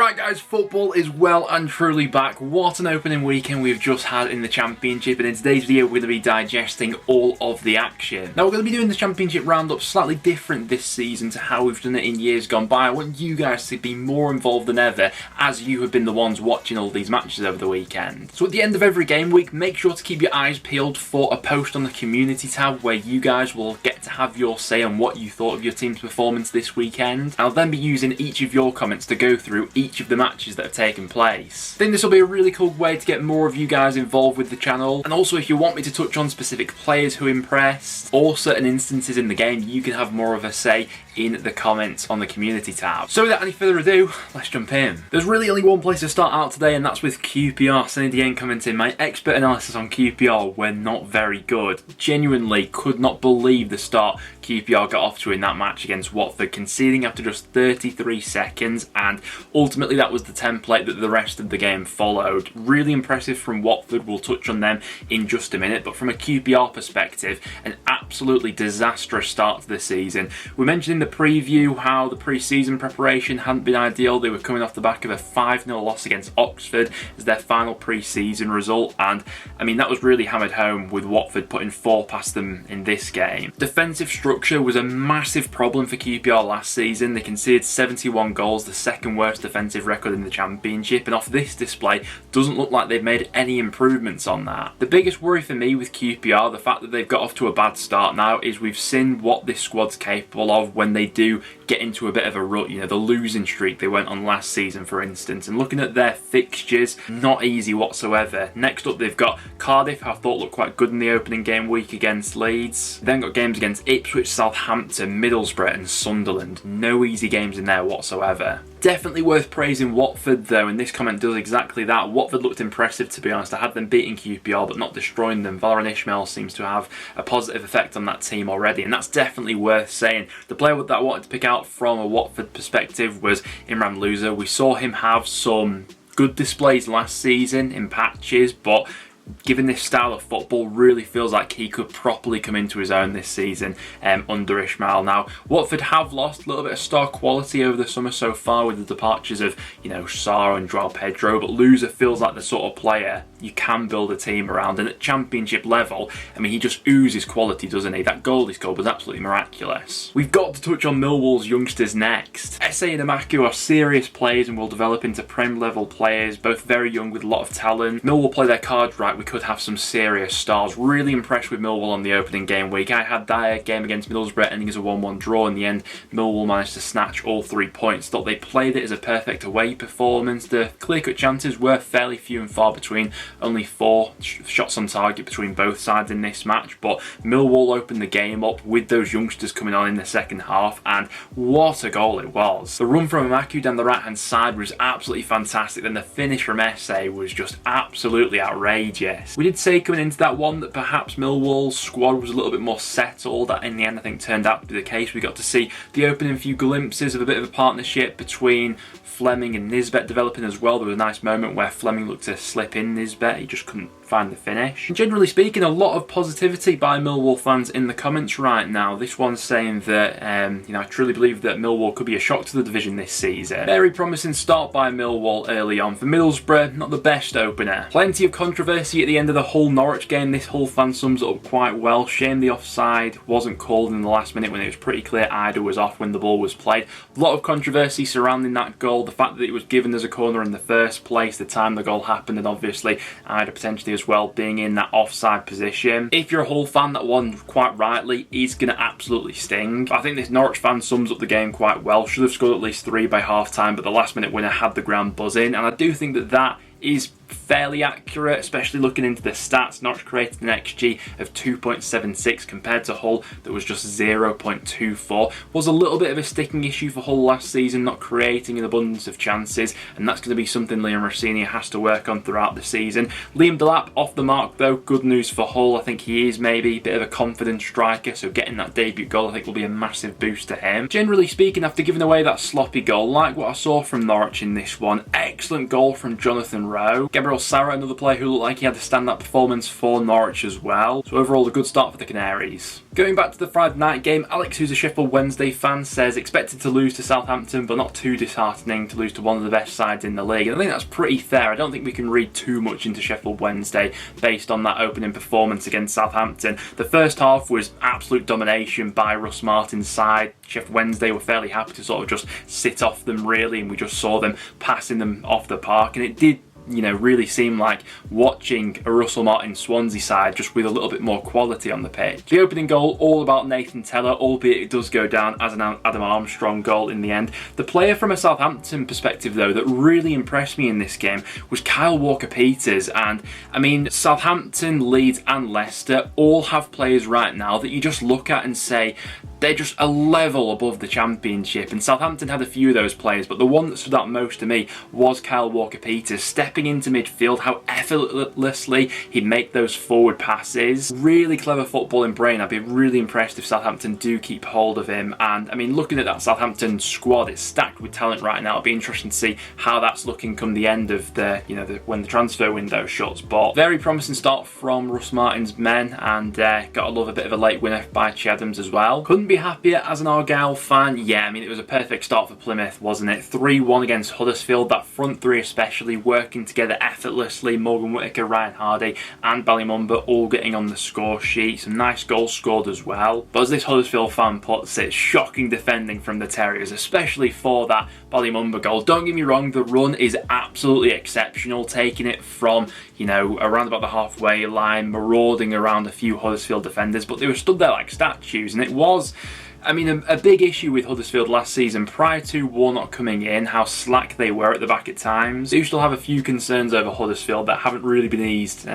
Right guys, football is well and truly back. What an opening weekend we've just had in the Championship, and in today's video we're going to be digesting all of the action. Now we're going to be doing the Championship roundup slightly different this season to how we've done it in years gone by. I want you guys to be more involved than ever, as you have been the ones watching all these matches over the weekend. So at the end of every game week, make sure to keep your eyes peeled for a post on the community tab where you guys will get to have your say on what you thought of your team's performance this weekend. I'll then be using each of your comments to go through each of the matches that have taken place. I think this will be a really cool way to get more of you guys involved with the channel, and also if you want me to touch on specific players who impressed or certain instances in the game, you can have more of a say in the comments on the community tab. So without any further ado, let's jump in. There's really only one place to start out today, and that's with QPR. Sunny Dieng commenting, my expert analysis on QPR were not very good. Genuinely could not believe the start QPR got off to in that match against Watford, conceding after just 33 seconds, and ultimately that was the template that the rest of the game followed. Really impressive from Watford, we'll touch on them in just a minute, but from a QPR perspective, an absolutely disastrous start to the season. We mentioned in the preview how the pre-season preparation hadn't been ideal. They were coming off the back of a 5-0 loss against Oxford as their final pre-season result, and I mean that was really hammered home with Watford putting 4 past them in this game. Defensive structure was a massive problem for QPR last season. They conceded 71 goals, the second worst defensive record in the Championship, and off this display doesn't look like they've made any improvements on that. The biggest worry for me with QPR, the fact that they've got off to a bad start now, is we've seen what this squad's capable of when they do get into a bit of a rut. You know, the losing streak they went on last season, for instance, and looking at their fixtures, not easy whatsoever. Next up they've got Cardiff, who I thought looked quite good in the opening game week against Leeds. Then got games against Ipswich, Southampton, Middlesbrough and Sunderland. No easy games in there whatsoever. Definitely worth praising Watford though, and this comment does exactly that. Watford looked impressive, to be honest. I had them beating QPR but not destroying them. Valérien Ismaël seems to have a positive effect on that team already, and that's definitely worth saying. The player that I wanted to pick out from a Watford perspective was Imran Louza. We saw him have some good displays last season in patches, but given this style of football, really feels like he could properly come into his own this season under Ismaël. Now, Watford have lost a little bit of star quality over the summer so far with the departures of, you know, Sarr and João Pedro, but Louza feels like the sort of player you can build a team around, and at Championship level, I mean, he just oozes quality, doesn't he? That goal he scored was absolutely miraculous. We've got to touch on Millwall's youngsters next. Esse and Amaku are serious players and will develop into Prem level players, both very young with a lot of talent. Millwall play their cards right, we could have some serious stars. Really impressed with Millwall on the opening game week. I had their game against Middlesbrough ending as a 1-1 draw. In the end, Millwall managed to snatch all 3 points. Thought they played it as a perfect away performance. The clear-cut chances were fairly few and far between. Only 4 shots on target between both sides in this match, but Millwall opened the game up with those youngsters coming on in the second half, and what a goal it was. The run from Amaku down the right-hand side was absolutely fantastic, then the finish from Esse was just absolutely outrageous. We did say coming into that one that perhaps Millwall's squad was a little bit more settled. That in the end I think turned out to be the case. We got to see the opening few glimpses of a bit of a partnership between Fleming and Nisbet developing as well. There was a nice moment where Fleming looked to slip in Nisbet, he just couldn't find the finish. And generally speaking, a lot of positivity by Millwall fans in the comments right now. This one's saying that, you know, I truly believe that Millwall could be a shock to the division this season. Very promising start by Millwall early on. For Middlesbrough, not the best opener. Plenty of controversy at the end of the Hull Norwich game. This Hull fan sums it up quite well. Shame the offside wasn't called in the last minute when it was pretty clear Ida was off when the ball was played. A lot of controversy surrounding that goal. The fact that it was given as a corner in the first place, the time the goal happened, and obviously Ida potentially as well being in that offside position. If you're a Hull fan, that one quite rightly is going to absolutely sting. I think this Norwich fan sums up the game quite well. Should have scored at least 3 by half time, but the last minute winner had the ground buzzing, and I do think that that is fairly accurate, especially looking into the stats. Norwich created an XG of 2.76 compared to Hull that was just 0.24. Was a little bit of a sticking issue for Hull last season, not creating an abundance of chances, and that's going to be something Liam Rossini has to work on throughout the season. Liam Delap off the mark though, good news for Hull. I think he is maybe a bit of a confident striker, so getting that debut goal I think will be a massive boost to him. Generally speaking, after giving away that sloppy goal, like what I saw from Norwich in this one, excellent goal from Jonathan Rowe. Gabriel Sara, another player who looked like he had a standout performance for Norwich as well. So overall, a good start for the Canaries. Going back to the Friday night game, Alex, who's a Sheffield Wednesday fan, says expected to lose to Southampton, but not too disheartening to lose to one of the best sides in the league. And I think that's pretty fair. I don't think we can read too much into Sheffield Wednesday based on that opening performance against Southampton. The first half was absolute domination by Russ Martin's side. Sheffield Wednesday were fairly happy to sort of just sit off them really, and we just saw them passing them off the park, and it did, you know, really seem like watching a Russell Martin Swansea side just with a little bit more quality on the pitch. The opening goal, all about Nathan Tella, albeit it does go down as an Adam Armstrong goal in the end. The player from a Southampton perspective, though, that really impressed me in this game was Kyle Walker-Peters. And I mean, Southampton, Leeds and Leicester all have players right now that you just look at and say, they're just a level above the Championship, and Southampton had a few of those players, but the one that stood out most to me was Kyle Walker-Peters. Stepping into midfield, how effortlessly he'd make those forward passes. Really clever footballing brain. I'd be really impressed if Southampton do keep hold of him. And I mean, looking at that Southampton squad, it's stacked with talent right now. It'll be interesting to see how that's looking come the end of the, when the transfer window shuts. But very promising start from Russ Martin's men, and gotta love a bit of a late winner by Chadhams as well. Couldn't be happier as an Argyle fan. Yeah, I mean, it was a perfect start for Plymouth, wasn't it? 3-1 against Huddersfield. That front three especially working together effortlessly. Morgan Whittaker, Ryan Hardy and Ballymumba all getting on the score sheet. Some nice goals scored as well. But as this Huddersfield fan puts it, shocking defending from the Terriers, especially for that Ballymumba goal. Don't get me wrong, the run is absolutely exceptional, taking it from, around about the halfway line, marauding around a few Huddersfield defenders, but they were stood there like statues, and it was, I mean, a big issue with Huddersfield last season, prior to Warnock coming in, how slack they were at the back at times. You still have a few concerns over Huddersfield that haven't really been eased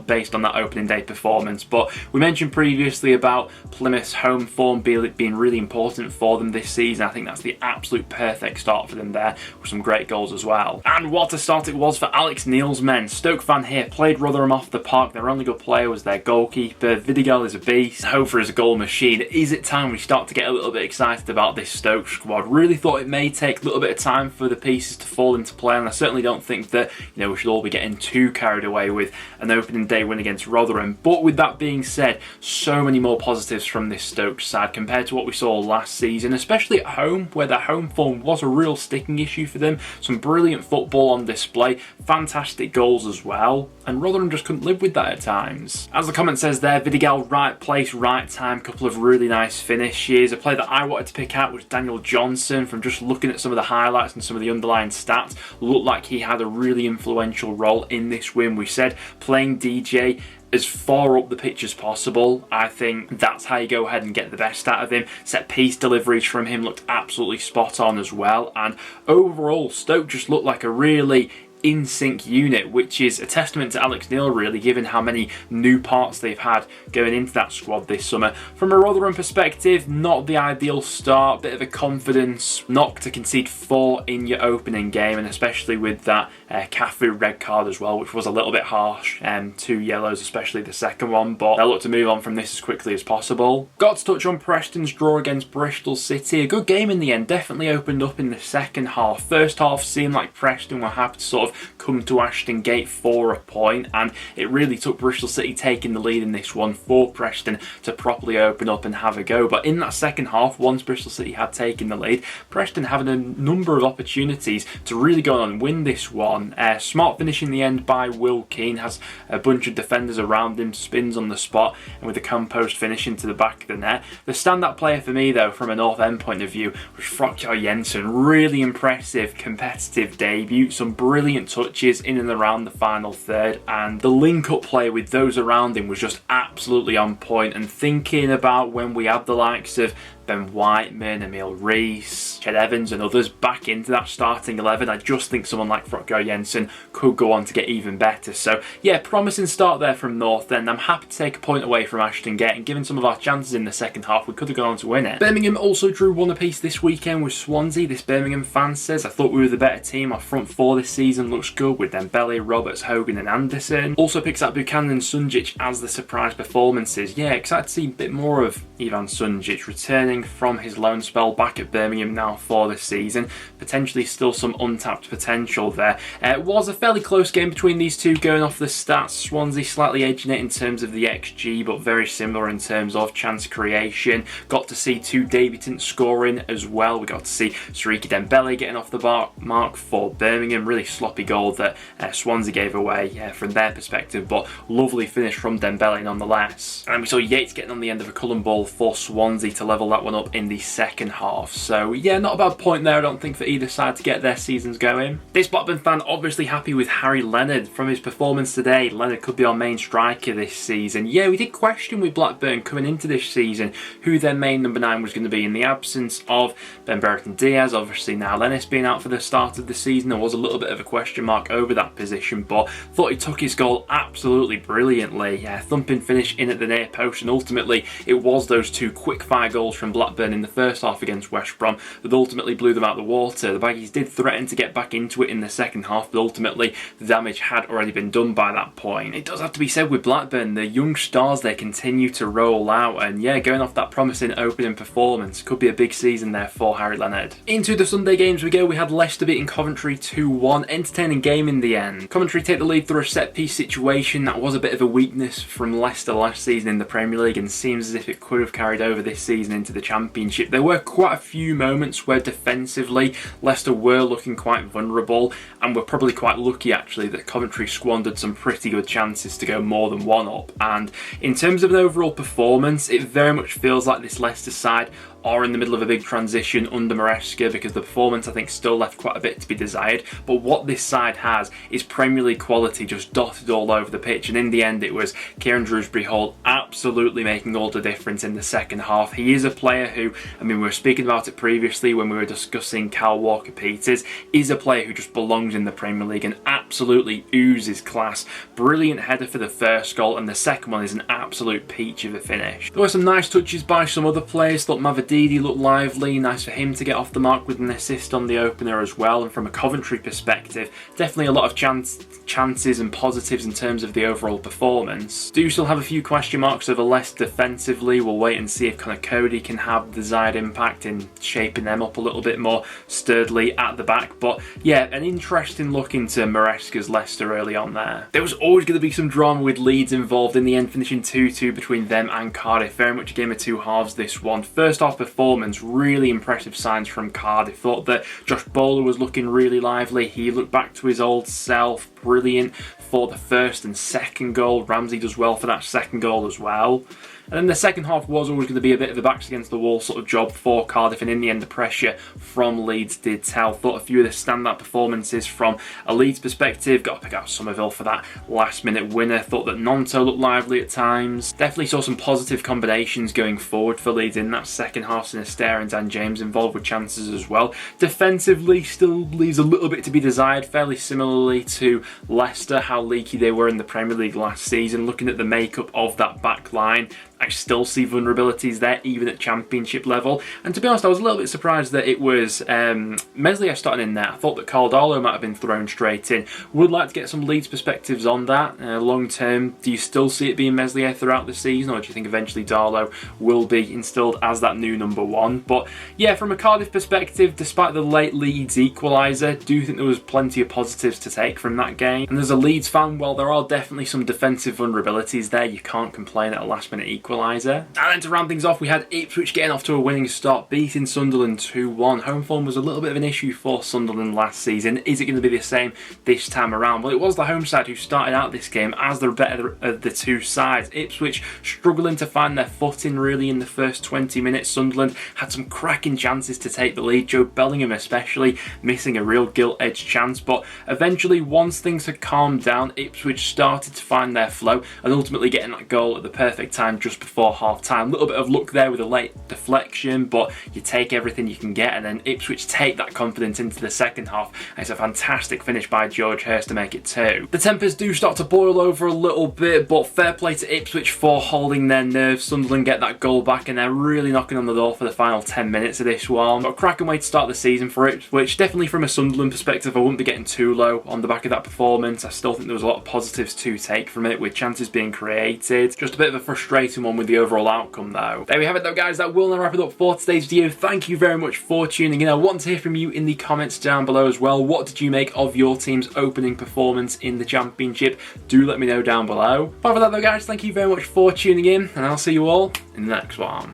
based on that opening day performance. But we mentioned previously about Plymouth's home form being really important for them this season. I think that's the absolute perfect start for them there, with some great goals as well. And what a start it was for Alex Neil's men. Stoke fan here played Rotherham off the park. Their only good player was their goalkeeper. Vidigal is a beast. Hofer is a goal machine. Is it time we start to get a little bit excited about this Stoke squad? Really thought it may take a little bit of time for the pieces to fall into play, and I certainly don't think that we should all be getting too carried away with an opening day win against Rotherham. But with that being said, so many more positives from this Stoke side compared to what we saw last season, especially at home, where their home form was a real sticking issue for them. Some brilliant football on display, fantastic goals as well, and Rotherham just couldn't live with that at times. As the comment says there, Vidigal, right place, right time, couple of really nice finishes. A player that I wanted to pick out was Daniel Johnson. From just looking at some of the highlights and some of the underlying stats, looked like he had a really influential role in this win. We said playing DJ as far up the pitch as possible. I think that's how you go ahead and get the best out of him. Set piece deliveries from him looked absolutely spot on as well, and overall Stoke just looked like a really in sync unit, which is a testament to Alex Neil really, given how many new parts they've had going into that squad this summer. From a Rotherham perspective, not the ideal start, bit of a confidence knock to concede 4 in your opening game, and especially with that Cafu red card as well, which was a little bit harsh, 2 yellows, especially the second one, but they'll look to move on from this as quickly as possible. Got to touch on Preston's draw against Bristol City. A good game in the end, definitely opened up in the second half. First half seemed like Preston were happy to sort of come to Ashton Gate for a point, and it really took Bristol City taking the lead in this one for Preston to properly open up and have a go. But in that second half, once Bristol City had taken the lead, Preston having a number of opportunities to really go on and win this one. Smart finish in the end by Will Keane, has a bunch of defenders around him, spins on the spot, and with a composed finish into the back of the net. The standout player for me though, from a North End point of view, was Frokjær Jensen. Really impressive competitive debut, some brilliant touches in and around the final third, and the link-up play with those around him was just absolutely on point. And thinking about when we had the likes of Ben Whiteman, Emil Rees, Ched Evans and others back into that starting 11, I just think someone like Frokjær Jensen could go on to get even better. So yeah, promising start there from North End. I'm happy to take a point away from Ashton Gate, and given some of our chances in the second half, we could have gone on to win it. Birmingham also drew 1 apiece this weekend with Swansea. This Birmingham fan says, I thought we were the better team. Our front 4 this season looks good with Dembele, Roberts, Hogan and Anderson. Also picks up Buchanan and Sunjic as the surprise performances. Yeah, excited to see a bit more of Ivan Sunjic returning returning from his loan spell back at Birmingham now for this season. Potentially still some untapped potential there. It was a fairly close game between these two going off the stats. Swansea slightly edging it in terms of the XG, but very similar in terms of chance creation. Got to see two debutants scoring as well. We got to see Siriki Dembele getting off the mark for Birmingham. Really sloppy goal that Swansea gave away from their perspective, but lovely finish from Dembele nonetheless. And we saw Yates getting on the end of a Cullen ball for Swansea to level that one up in the second half. So yeah, not a bad point there, I don't think, for either side to get their seasons going. This Blackburn fan obviously happy with Harry Leonard from his performance today. Leonard could be our main striker this season. Yeah, we did question with Blackburn coming into this season who their main number 9 was going to be in the absence of Ben Brereton Diaz. Obviously now Lennis being out for the start of the season, there was a little bit of a question mark over that position, but thought he took his goal absolutely brilliantly. Thumping finish in at the near post, and ultimately it was those two quick fire goals from Blackburn in the first half against West Brom that ultimately blew them out the water. The Baggies did threaten to get back into it in the second half, but ultimately the damage had already been done by that point. It does have to be said with Blackburn, the young stars they continue to roll out, and yeah, going off that promising opening performance, could be a big season there for Harry Leonard. Into the Sunday games we go. We had Leicester beating Coventry 2-1. Entertaining game in the end. Coventry take the lead through a set piece situation. That was a bit of a weakness from Leicester last season in the Premier League, and seems as if it could have carried over this season into the Championship. There were quite a few moments where defensively Leicester were looking quite vulnerable, and were probably quite lucky actually that Coventry squandered some pretty good chances to go more than one up. And in terms of an overall performance, it very much feels like this Leicester side are in the middle of a big transition under Maresca, because the performance I think still left quite a bit to be desired, but what this side has is Premier League quality just dotted all over the pitch, and in the end it was Kieran Dewsbury-Hall absolutely making all the difference in the second half. He is a player who, I mean, we were speaking about it previously when we were discussing Kyle Walker-Peters, is a player who just belongs in the Premier League and absolutely oozes class. Brilliant header for the first goal, and the second one is an absolute peach of a finish. There were some nice touches by some other players. Thought Mavididi looked lively, nice for him to get off the mark with an assist on the opener as well. And from a Coventry perspective, definitely a lot of chances and positives in terms of the overall performance. Do still have a few question marks over Leicester defensively. We'll wait and see if Connor Cody can have the desired impact in shaping them up a little bit more sturdily at the back. But yeah, an interesting look into Maresca's Leicester early on there. There was always going to be some drama with Leeds involved, in the end finishing 2-2 between them and Cardiff. Very much a game of two halves this one. First half performance, really impressive signs from Cardiff. Thought that Josh Bowler was looking really lively. He looked back to his old self. Brilliant for the first and second goal. Ramsey does well for that second goal as well. And then the second half was always going to be a bit of a backs against the wall sort of job for Cardiff, and in the end the pressure from Leeds did tell. Thought a few of the standout performances from a Leeds perspective. Got to pick out Somerville for that last minute winner. Thought that Nonto looked lively at times. Definitely saw some positive combinations going forward for Leeds in that second half. Sinisterra and Dan James involved with chances as well. Defensively still leaves a little bit to be desired, fairly similarly to Leicester, how leaky they were in the Premier League last season. Looking at the makeup of that back line, I still see vulnerabilities there, even at Championship level. And to be honest, I was a little bit surprised that it was Meslier starting in there. I thought that Carl Darlow might have been thrown straight in. Would like to get some Leeds perspectives on that. Long term, do you still see it being Meslier throughout the season, or do you think eventually Darlow will be instilled as that new number 1? But yeah, from a Cardiff perspective, despite the late Leeds equaliser, do think there was plenty of positives to take from that game. And as a Leeds fan, well, there are definitely some defensive vulnerabilities there. You can't complain at a last minute equaliser. And then to round things off, we had Ipswich getting off to a winning start, beating Sunderland 2-1. Home form was a little bit of an issue for Sunderland last season. Is it going to be the same this time around? Well, it was the home side who started out this game as the better of the two sides. Ipswich struggling to find their footing really in the first 20 minutes. Sunderland had some cracking chances to take the lead. Joe Bellingham especially missing a real gilt-edged chance, but eventually once things had calmed down, Ipswich started to find their flow and ultimately getting that goal at the perfect time just before half time. A little bit of luck there with a late deflection, but you take everything you can get, and then Ipswich take that confidence into the second half, and it's a fantastic finish by George Hurst to make it 2. The tempers do start to boil over a little bit, but fair play to Ipswich for holding their nerve. Sunderland get that goal back, and they're really knocking on the door for the final 10 minutes of this one. But a cracking way to start the season for Ipswich. Definitely from a Sunderland perspective, I wouldn't be getting too low on the back of that performance. I still think there was a lot of positives to take from it, with chances being created. Just a bit of a frustrating on with the overall outcome though. There we have it though guys, that will now wrap it up for today's video. Thank you very much for tuning in. I want to hear from you in the comments down below as well. What did you make of your team's opening performance in the Championship? Do let me know down below. Apart from that though guys, thank you very much for tuning in, and I'll see you all in the next one.